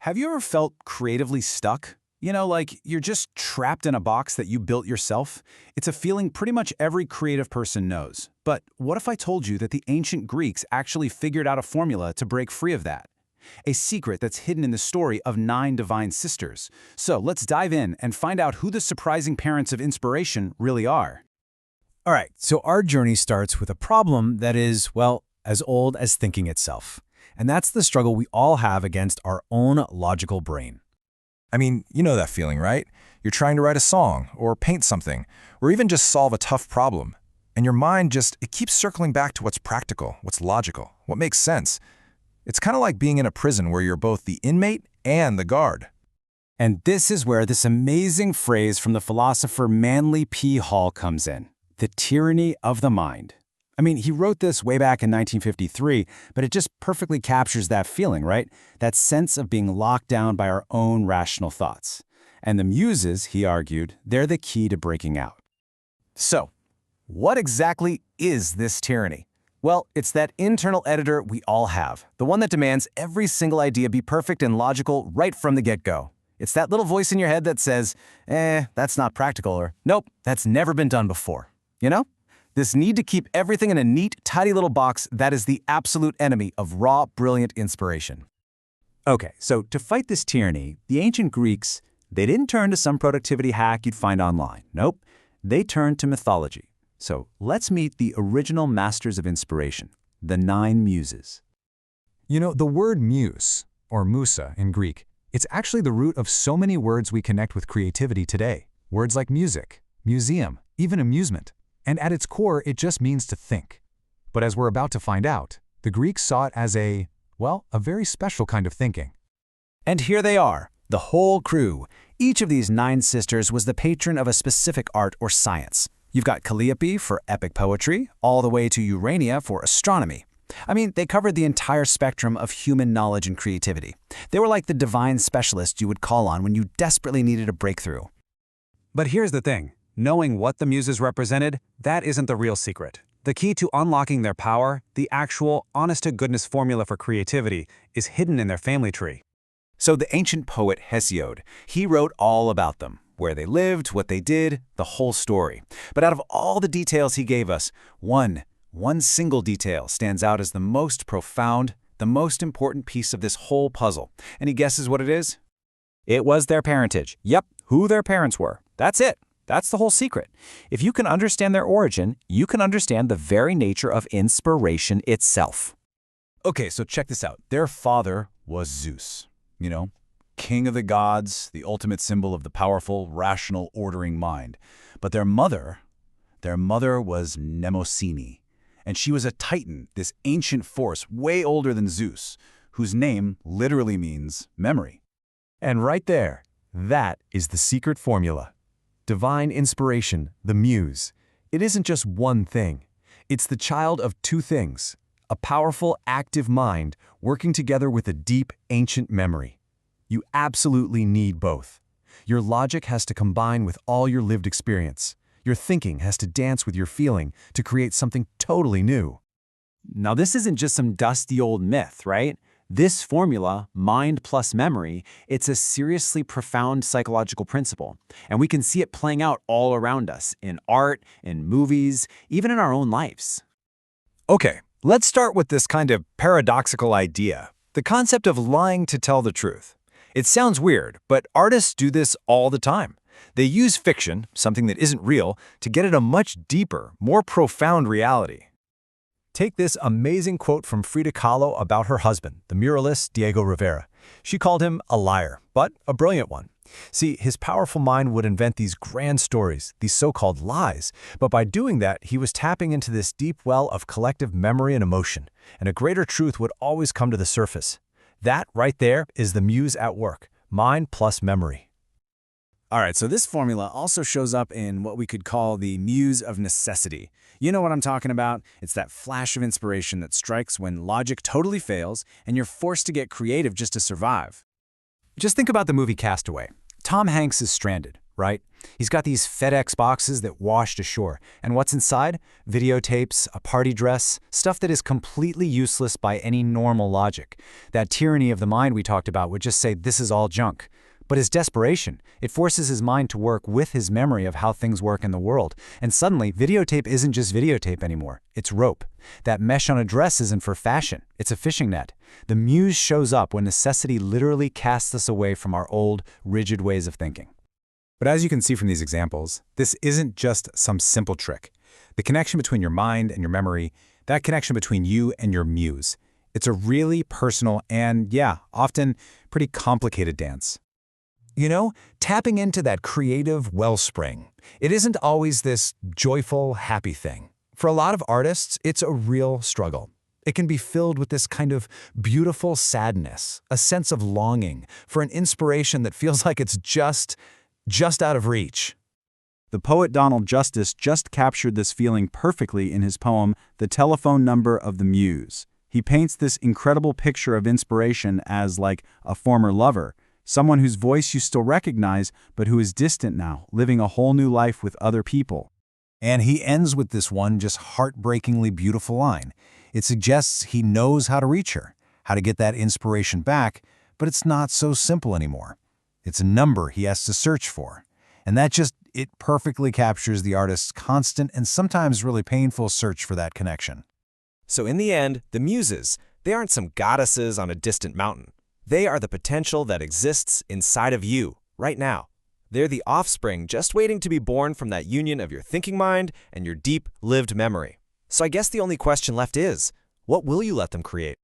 Have you ever felt creatively stuck? Like you're just trapped in a box that you built yourself? It's a feeling pretty much every creative person knows. But what if I told you that the ancient Greeks actually figured out a formula to break free of that? A secret that's hidden in the story of 9 divine sisters. So let's dive in and find out who the surprising parents of inspiration really are. All right, so our journey starts with a problem that is, well, as old as thinking itself. And that's the struggle we all have against our own logical brain. I mean, you know that feeling, right? You're trying to write a song, or paint something, or even just solve a tough problem. And your mind it keeps circling back to what's practical, what's logical, what makes sense. It's kind of like being in a prison where you're both the inmate and the guard. And this is where this amazing phrase from the philosopher Manly P. Hall comes in, the tyranny of the mind. I mean, he wrote this way back in 1953, but it just perfectly captures that feeling, right? That sense of being locked down by our own rational thoughts. And the muses, he argued, they're the key to breaking out. So, what exactly is this tyranny? Well, it's that internal editor we all have, the one that demands every single idea be perfect and logical right from the get-go. It's that little voice in your head that says, that's not practical, or nope, that's never been done before. You know? This need to keep everything in a neat, tidy little box, that is the absolute enemy of raw, brilliant inspiration. Okay, so to fight this tyranny, the ancient Greeks, they didn't turn to some productivity hack you'd find online. Nope, they turned to mythology. So let's meet the original masters of inspiration, the 9 muses. You know, the word muse, or musa in Greek, it's actually the root of so many words we connect with creativity today. Words like music, museum, even amusement. And at its core, it just means to think. But as we're about to find out, the Greeks saw it as a very special kind of thinking. And here they are, the whole crew. Each of these 9 sisters was the patron of a specific art or science. You've got Calliope for epic poetry, all the way to Urania for astronomy. I mean, they covered the entire spectrum of human knowledge and creativity. They were like the divine specialists you would call on when you desperately needed a breakthrough. But here's the thing. Knowing what the muses represented, that isn't the real secret. The key to unlocking their power, the actual honest-to-goodness formula for creativity, is hidden in their family tree. So the ancient poet Hesiod, he wrote all about them, where they lived, what they did, the whole story. But out of all the details he gave us, one single detail stands out as the most profound, the most important piece of this whole puzzle. Any guesses what it is? It was their parentage. Yep, who their parents were. That's it. That's the whole secret. If you can understand their origin, you can understand the very nature of inspiration itself. Okay, so check this out. Their father was Zeus, king of the gods, the ultimate symbol of the powerful, rational, ordering mind. But their mother was Mnemosyne, and she was a titan, this ancient force way older than Zeus, whose name literally means memory. And right there, that is the secret formula. Divine inspiration, the muse. It isn't just one thing. It's the child of 2 things, a powerful, active mind working together with a deep, ancient memory. You absolutely need both. Your logic has to combine with all your lived experience. Your thinking has to dance with your feeling to create something totally new. Now, this isn't just some dusty old myth, right? This formula, mind plus memory, it's a seriously profound psychological principle. And we can see it playing out all around us, in art, in movies, even in our own lives. Okay, let's start with this kind of paradoxical idea, the concept of lying to tell the truth. It sounds weird, but artists do this all the time. They use fiction, something that isn't real, to get at a much deeper, more profound reality. Take this amazing quote from Frida Kahlo about her husband, the muralist Diego Rivera. She called him a liar, but a brilliant one. See, his powerful mind would invent these grand stories, these so-called lies, but by doing that, he was tapping into this deep well of collective memory and emotion, and a greater truth would always come to the surface. That right there is the muse at work, mind plus memory. All right, so this formula also shows up in what we could call the muse of necessity. You know what I'm talking about? It's that flash of inspiration that strikes when logic totally fails and you're forced to get creative just to survive. Just think about the movie Castaway. Tom Hanks is stranded. right? He's got these FedEx boxes that washed ashore. And what's inside? Videotapes, a party dress, stuff that is completely useless by any normal logic. That tyranny of the mind we talked about would just say this is all junk. But his desperation, it forces his mind to work with his memory of how things work in the world. And suddenly, videotape isn't just videotape anymore. It's rope. That mesh on a dress isn't for fashion. It's a fishing net. The muse shows up when necessity literally casts us away from our old, rigid ways of thinking. But as you can see from these examples, this isn't just some simple trick. The connection between your mind and your memory, that connection between you and your muse, it's a really personal and, yeah, often pretty complicated dance. You know, tapping into that creative wellspring, it isn't always this joyful, happy thing. For a lot of artists, it's a real struggle. It can be filled with this kind of beautiful sadness, a sense of longing for an inspiration that feels like it's just out of reach. The poet Donald Justice just captured this feeling perfectly in his poem, The Telephone Number of the Muse. He paints this incredible picture of inspiration as like a former lover, someone whose voice you still recognize, but who is distant now, living a whole new life with other people. And he ends with this one just heartbreakingly beautiful line. It suggests he knows how to reach her, how to get that inspiration back, but it's not so simple anymore. It's a number he has to search for. And it perfectly captures the artist's constant and sometimes really painful search for that connection. So in the end, the muses, they aren't some goddesses on a distant mountain. They are the potential that exists inside of you, right now. They're the offspring just waiting to be born from that union of your thinking mind and your deep, lived memory. So I guess the only question left is, what will you let them create?